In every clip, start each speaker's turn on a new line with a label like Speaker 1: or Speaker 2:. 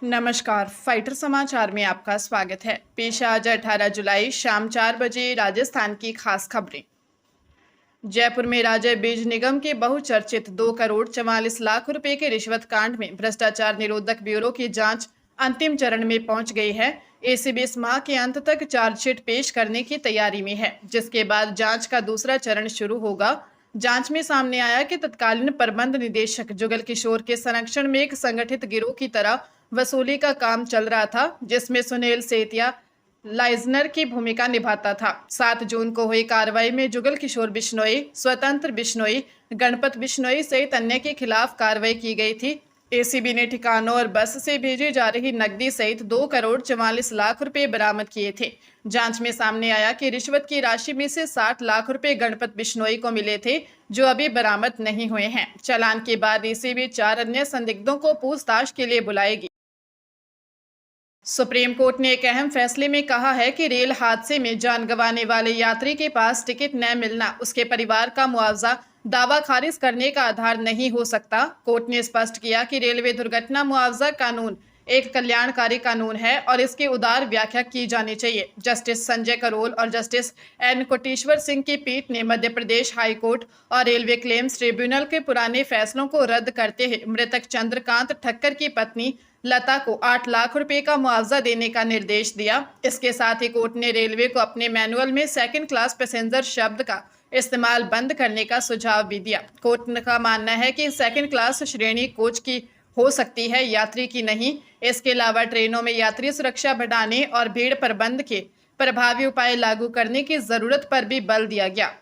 Speaker 1: नमस्कार, फाइटर समाचार में आपका स्वागत है। पेश है आज 18 जुलाई शाम 4 बजे राजस्थान की खास खबरें। जयपुर में राज्य बीज निगम के बहुचर्चित 2 करोड़ 44 लाख रुपए के रिश्वत कांड में भ्रष्टाचार निरोधक ब्यूरो की जांच अंतिम चरण में पहुंच गई है। एसीबी इस माह के अंत तक चार्जशीट पेश करने की तैयारी में है, जिसके बाद जांच का दूसरा चरण शुरू होगा। जांच में सामने आया कि तत्कालीन प्रबंध निदेशक जुगल किशोर के संरक्षण में एक संगठित गिरोह की तरह वसूली का काम चल रहा था, जिसमें सुनील सेतिया लाइजनर की भूमिका निभाता था। 7 जून को हुई कार्रवाई में जुगल किशोर बिश्नोई, स्वतंत्र बिश्नोई, गणपत बिश्नोई सहित अन्य के खिलाफ कार्रवाई की गई थी। एसीबी ने ठिकानों और बस से भेजी जा रही नकदी सहित 2 करोड़ 44 लाख रुपए बरामद किए थे। जांच में सामने आया कि रिश्वत की राशि में से 60 लाख रुपए गणपत बिश्नोई को मिले थे, जो अभी बरामद नहीं हुए हैं। चालान के बाद एसीबी 4 अन्य संदिग्धों को पूछताछ के लिए बुलाएगी। सुप्रीम कोर्ट ने एक अहम फैसले में कहा है कि रेल हादसे में जान गंवाने वाले यात्री के पास टिकट न मिलना उसके परिवार का मुआवजा दावा खारिज करने का आधार नहीं हो सकता। कोर्ट ने स्पष्ट किया कि रेलवे दुर्घटना मुआवजा कानून एक कल्याणकारी कानून है और इसकी उदार व्याख्या की जानी चाहिए। जस्टिस संजय करोल और जस्टिस एन कोटेश्वर सिंह की पीठ ने मध्य प्रदेश हाई कोर्ट और रेलवे क्लेम्स ट्रिब्यूनल के पुराने फैसलों को रद्द करते हुए मृतक चंद्रकांत ठक्कर की पत्नी लता को 8 लाख रुपए का मुआवजा देने का निर्देश दिया। इसके साथ ही कोर्ट ने रेलवे को अपने मैनुअल में सेकंड क्लास पैसेंजर शब्द का इस्तेमाल बंद करने का सुझाव भी दिया। कोर्ट का मानना है कि सेकंड क्लास श्रेणी कोच की हो सकती है, यात्री की नहीं। इसके अलावा ट्रेनों में यात्री सुरक्षा बढ़ाने और भीड़ प्रबंध के प्रभावी उपाय लागू करने की जरूरत पर भी बल दिया गया।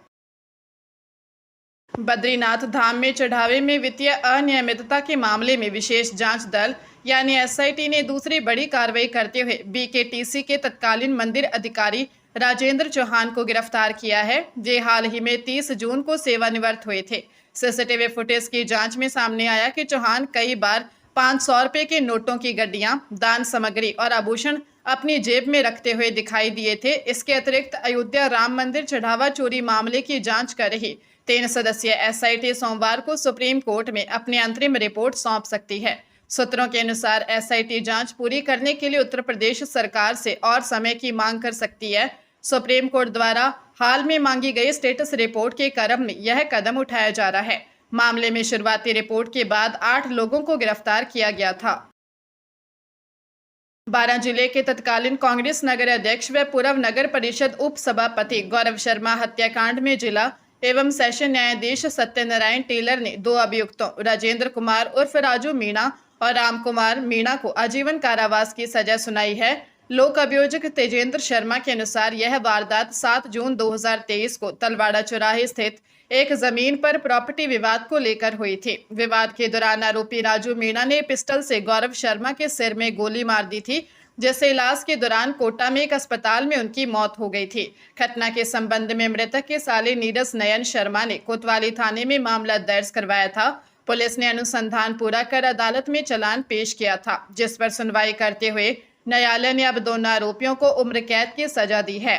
Speaker 1: बद्रीनाथ धाम में चढ़ावे में वित्तीय अनियमितता के मामले में विशेष जांच दल यानी एसआईटी ने दूसरी बड़ी कार्रवाई करते हुए बीकेटीसी के तत्कालीन मंदिर अधिकारी राजेंद्र चौहान को गिरफ्तार किया है। जे हाल ही में 30 जून को सेवानिवृत्त हुए थे। सीसीटीवी फुटेज की जांच में सामने आया कि चौहान कई बार 500 रुपए के नोटों की गड्डियां, दान सामग्री और आभूषण अपनी जेब में रखते हुए दिखाई दिए थे। इसके अतिरिक्त अयोध्या राम मंदिर चढ़ावा चोरी मामले की जांच कर रही 3 सदस्यीय एसआईटी सोमवार को सुप्रीम कोर्ट में अपनी अंतरिम रिपोर्ट सौंप सकती है। सूत्रों के अनुसार एसआईटी जांच पूरी करने के लिए उत्तर प्रदेश सरकार से और समय की मांग कर सकती है। सुप्रीम कोर्ट द्वारा हाल में मांगी गई स्टेटस रिपोर्ट के क्रम में यह कदम उठाया जा रहा है। मामले में शुरुआती रिपोर्ट के बाद 8 लोगों को गिरफ्तार किया गया था। 12 जिले के तत्कालीन कांग्रेस नगर अध्यक्ष व पूर्व नगर परिषद उप सभापति गौरव शर्मा हत्याकांड में जिला एवं सेशन न्यायाधीश सत्यनारायण टेलर ने 2 अभियुक्तों राजेंद्र कुमार उर्फ राजू मीणा और राम कुमार मीणा को आजीवन कारावास की सजा सुनाई है। लोक अभियोजक तेजेंद्र शर्मा के अनुसार यह वारदात 7 जून 2023 को तलवाड़ा चौराहे स्थित एक जमीन पर प्रॉपर्टी विवाद को लेकर हुई थी। विवाद के दौरान आरोपी राजू मीणा ने पिस्टल से गौरव शर्मा के सिर में गोली मार दी थी, जिससे इलाज के दौरान कोटा में एक अस्पताल में उनकी मौत हो गई थी। घटना के संबंध में मृतक के साले नीरज नयन शर्मा ने कोतवाली थाने में मामला दर्ज करवाया था। पुलिस ने अनुसंधान पूरा कर अदालत में चालान पेश किया था, जिस पर सुनवाई करते हुए न्यायालय ने अब दोनों आरोपियों को उम्र कैद की सजा दी है।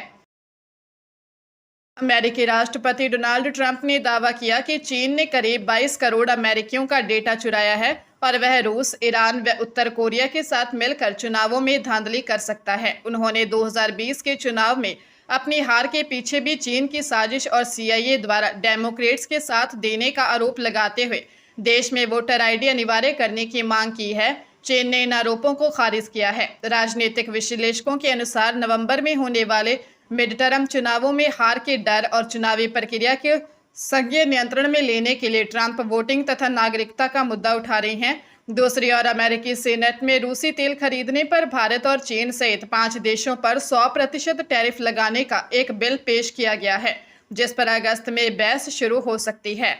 Speaker 1: अमेरिकी राष्ट्रपति डोनाल्ड ट्रंप ने दावा किया कि चीन ने करीब 22 करोड़ अमेरिकियों का डेटा चुराया है और वह रूस, ईरान व उत्तर कोरिया के साथ मिलकर चुनावों में धांधली कर सकता है। उन्होंने 2020 के चुनाव में अपनी हार के पीछे भी चीन की साजिश और सीआईए द्वारा डेमोक्रेट्स के साथ देने का आरोप लगाते हुए देश में वोटर आईडी अनिवार्य करने की मांग की है। चीन ने इन आरोपों को खारिज किया है। राजनीतिक विश्लेषकों के अनुसार नवंबर में होने वाले मिड टर्म चुनावों में हार के डर और चुनावी प्रक्रिया के संघीय नियंत्रण में लेने के लिए ट्रंप वोटिंग तथा नागरिकता का मुद्दा उठा रहे हैं। दूसरी ओर अमेरिकी सीनेट में रूसी तेल खरीदने पर भारत और चीन सहित 5 देशों पर 100% टैरिफ लगाने का एक बिल पेश किया गया है, जिस पर अगस्त में बहस शुरू हो सकती है।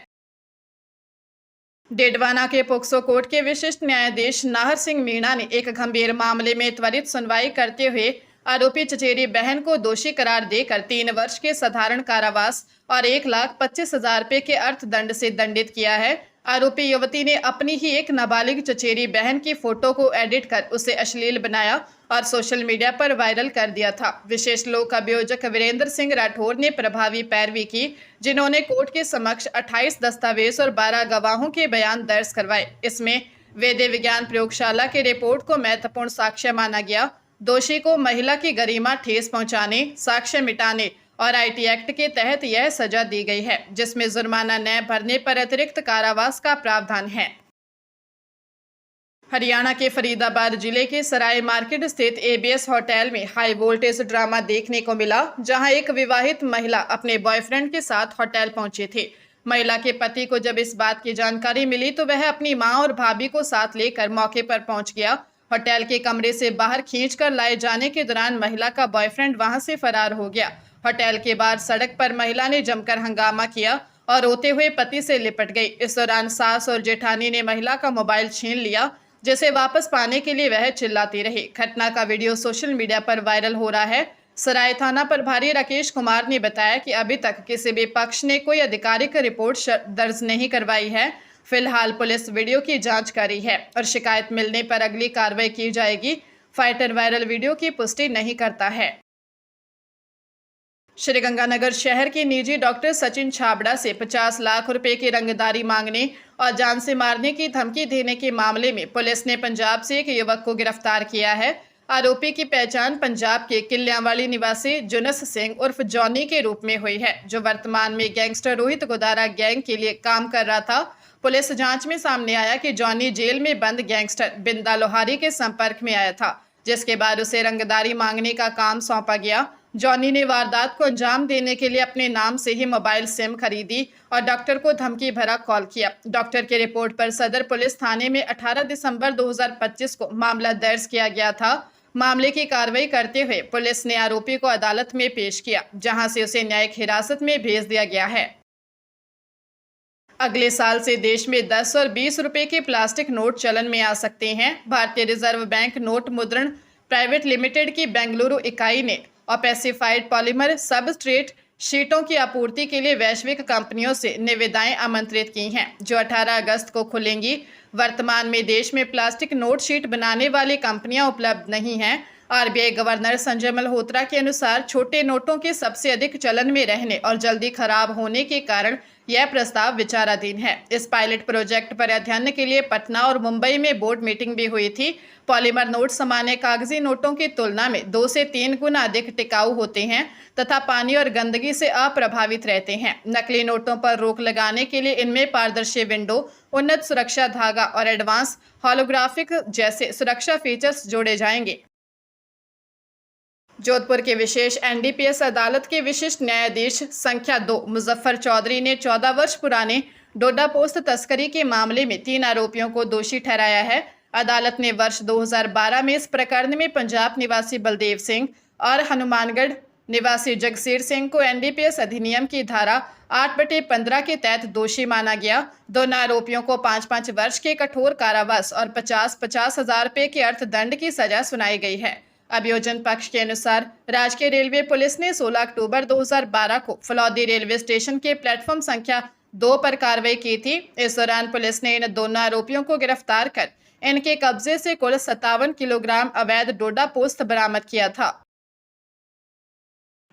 Speaker 1: डेडवाना के पोक्सो कोर्ट के विशिष्ट न्यायाधीश नाहर सिंह मीणा ने एक गंभीर मामले में त्वरित सुनवाई करते हुए आरोपी चचेरी बहन को दोषी करार देकर 3 वर्ष के साधारण कारावास और 1,25,000 रुपए के अर्थदंड से दंडित किया है। आरोपी युवती ने अपनी ही एक नाबालिग चचेरी बहन की फोटो को एडिट कर उसे अश्लील बनाया और सोशल मीडिया पर वायरल कर दिया था। विशेष लोक अभियोजक वीरेंद्र सिंह राठौर ने प्रभावी पैरवी की, जिन्होंने कोर्ट के समक्ष 28 दस्तावेज और 12 गवाहों के बयान दर्ज करवाए। इसमें वैद्य विज्ञान प्रयोगशाला की रिपोर्ट को महत्वपूर्ण साक्ष्य माना गया। दोषी को महिला की गरिमा ठेस पहुंचाने, साक्ष्य मिटाने और आईटी एक्ट के तहत यह सजा दी गई है, जिसमें जुर्माना न भरने पर अतिरिक्त कारावास का प्रावधान है। हरियाणा के फरीदाबाद जिले के सराय मार्केट स्थित एबीएस होटल में हाई वोल्टेज ड्रामा देखने को मिला, जहां एक विवाहित महिला अपने बॉयफ्रेंड के साथ होटल पहुंचे थे। महिला के पति को जब इस बात की जानकारी मिली तो वह अपनी मां और भाभी को साथ लेकर मौके पर पहुंच गया। होटल के कमरे से बाहर खींचकर लाए जाने के दौरान महिला का बॉयफ्रेंड वहां से फरार हो गया। होटल के बाहर सड़क पर महिला ने जमकर हंगामा किया और रोते हुए पति से लिपट गई। इस दौरान सास और जेठानी ने महिला का मोबाइल छीन लिया, जिसे वापस पाने के लिए वह चिल्लाती रही। घटना का वीडियो सोशल मीडिया पर वायरल हो रहा है। सराय थाना प्रभारी राकेश कुमार ने बताया कि अभी तक किसी भी पक्ष ने कोई आधिकारिक रिपोर्ट दर्ज नहीं करवाई है। फिलहाल पुलिस वीडियो की जांच कर रही है और शिकायत मिलने पर अगली कार्रवाई की जाएगी। फाइटर वायरल वीडियो की पुष्टि नहीं करता है। श्रीगंगानगर शहर के निजी डॉक्टर सचिन छाबड़ा से 50 लाख रुपए की रंगदारी मांगने और जान से मारने की धमकी देने के मामले में पुलिस ने पंजाब से एक युवक को गिरफ्तार किया है। आरोपी की पहचान पंजाब के किल्यांवाली निवासी जुनस सिंह उर्फ जॉनी के रूप में हुई है, जो वर्तमान में गैंगस्टर रोहित गोदारा गैंग के लिए काम कर रहा था। पुलिस जांच में सामने आया कि जॉनी जेल में बंद गैंगस्टर बिंदा लोहारी के संपर्क में आया था, जिसके बाद उसे रंगदारी मांगने का काम सौंपा गया। जॉनी ने वारदात को अंजाम देने के लिए अपने नाम से ही मोबाइल सिम खरीदी और डॉक्टर को धमकी भरा कॉल किया। डॉक्टर की रिपोर्ट पर सदर पुलिस थाने में 18 दिसंबर 2025 को मामला दर्ज किया गया था। मामले की कार्रवाई करते हुए पुलिस ने आरोपी को अदालत में पेश किया, जहां से उसे न्यायिक हिरासत में भेज दिया गया है। अगले साल से देश में 10 और 20 रुपए के प्लास्टिक नोट चलन में आ सकते हैं। भारतीय रिजर्व बैंक नोट मुद्रण प्राइवेट लिमिटेड की बेंगलुरु इकाई ने ऑपेसिफाइड पॉलीमर सबस्ट्रेट शीटों की आपूर्ति के लिए वैश्विक कंपनियों से निविदाएं आमंत्रित की हैं, जो 18 अगस्त को खुलेंगी। वर्तमान में देश में प्लास्टिक नोट शीट बनाने वाली कंपनियां उपलब्ध नहीं हैं। आरबीआई गवर्नर संजय मल्होत्रा के अनुसार छोटे नोटों के सबसे अधिक चलन में रहने और जल्दी खराब होने के कारण यह प्रस्ताव विचाराधीन है। इस पायलट प्रोजेक्ट पर अध्ययन के लिए पटना और मुंबई में बोर्ड मीटिंग भी हुई थी। पॉलीमर नोट सामान्य कागजी नोटों की तुलना में 2 से 3 गुना अधिक टिकाऊ होते हैं तथा पानी और गंदगी से अप्रभावित रहते हैं। नकली नोटों पर रोक लगाने के लिए इनमें पारदर्शी विंडो, उन्नत सुरक्षा धागा और एडवांस होलोग्राफिक जैसे सुरक्षा फीचर्स जोड़े जाएंगे। जोधपुर के विशेष एनडीपीएस अदालत के विशिष्ट न्यायाधीश संख्या 2 मुजफ्फर चौधरी ने 14 वर्ष पुराने डोडा पोस्त तस्करी के मामले में 3 आरोपियों को दोषी ठहराया है। अदालत ने वर्ष 2012 में इस प्रकरण में पंजाब निवासी बलदेव सिंह और हनुमानगढ़ निवासी जगसीर सिंह को एनडीपीएस अधिनियम की धारा 8/15 के तहत दोषी माना गया। दोनों आरोपियों को 5-5 वर्ष के कठोर कारावास और 50-50 हजार रुपये के अर्थदंड की सजा सुनाई गई है। अभियोजन पक्ष के अनुसार राजकीय रेलवे पुलिस ने 16 अक्टूबर 2012 को फलौदी रेलवे स्टेशन के प्लेटफॉर्म संख्या 2 पर कार्रवाई की थी। इस दौरान पुलिस ने इन दोनों आरोपियों को गिरफ्तार कर इनके कब्जे से कुल 57 किलोग्राम अवैध डोडा पोस्त बरामद किया था।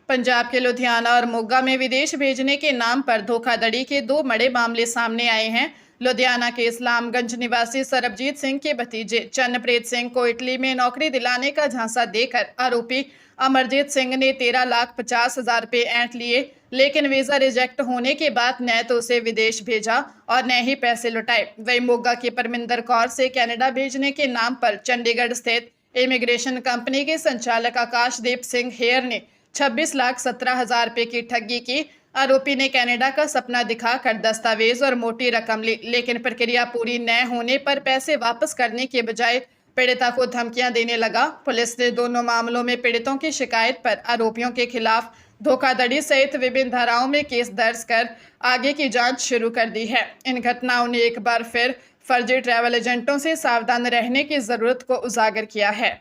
Speaker 1: पंजाब के लुधियाना और मोगा में विदेश भेजने के नाम पर धोखाधड़ी के 2 बड़े मामले सामने आए हैं। लुधियाना के इस्लामगंज निवासी सरबजीत सिंह के भतीजे चन्नप्रीत सिंह को इटली में नौकरी दिलाने का झांसा देकर आरोपी अमरजीत सिंह ने 13,50,000 रुपये ऐंठ लिए, लेकिन वीजा रिजेक्ट होने के बाद न तो उसे विदेश भेजा और न ही पैसे लौटाए। वही मोगा की परमिंदर कौर से कनाडा भेजने के नाम पर चंडीगढ़ स्थित इमिग्रेशन कंपनी के संचालक आकाशदीप सिंह हेयर ने 26,17,000 रुपये की ठगी की। आरोपी ने कनाडा का सपना दिखाकर दस्तावेज और मोटी रकम ली, लेकिन प्रक्रिया पूरी न होने पर पैसे वापस करने के बजाय पीड़िता को धमकियां देने लगा। पुलिस ने दोनों मामलों में पीड़ितों की शिकायत पर आरोपियों के खिलाफ धोखाधड़ी सहित विभिन्न धाराओं में केस दर्ज कर आगे की जांच शुरू कर दी है। इन घटनाओं ने एक बार फिर फर्जी ट्रैवल एजेंटों से सावधान रहने की जरूरत को उजागर किया है।